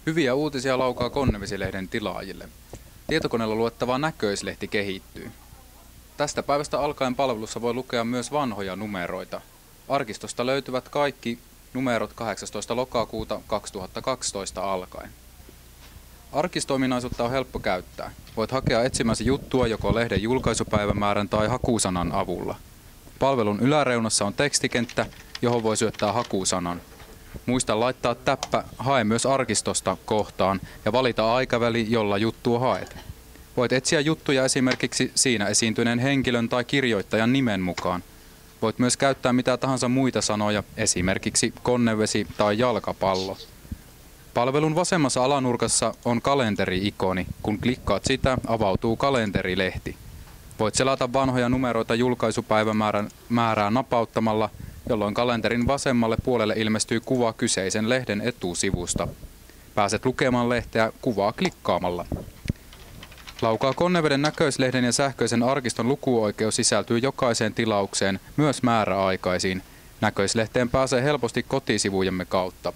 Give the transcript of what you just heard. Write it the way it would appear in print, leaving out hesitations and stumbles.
Hyviä uutisia laukaa Konnevesi-lehden tilaajille. Tietokoneella luettava näköislehti kehittyy. Tästä päivästä alkaen palvelussa voi lukea myös vanhoja numeroita. Arkistosta löytyvät kaikki numerot 18. lokakuuta 2012 alkaen. Arkistoiminaisuutta on helppo käyttää. Voit hakea etsimäsi juttua joko lehden julkaisupäivämäärän tai hakusanan avulla. Palvelun yläreunassa on tekstikenttä, johon voi syöttää hakusanan. Muista laittaa täppä "Hae myös arkistosta" kohtaan ja valita aikaväli, jolla juttua haet. Voit etsiä juttuja esimerkiksi siinä esiintyneen henkilön tai kirjoittajan nimen mukaan. Voit myös käyttää mitä tahansa muita sanoja, esimerkiksi konnevesi tai jalkapallo. Palvelun vasemmassa alanurkassa on kalenteri-ikoni. Kun klikkaat sitä, avautuu kalenterilehti. Voit selata vanhoja numeroita julkaisupäivämäärää napauttamalla, jolloin kalenterin vasemmalle puolelle ilmestyy kuva kyseisen lehden etusivusta. Pääset lukemaan lehteä kuvaa klikkaamalla. Laukaa Konneveden näköislehden ja sähköisen arkiston lukuoikeus sisältyy jokaiseen tilaukseen, myös määräaikaisiin. Näköislehteen pääsee helposti kotisivujemme kautta.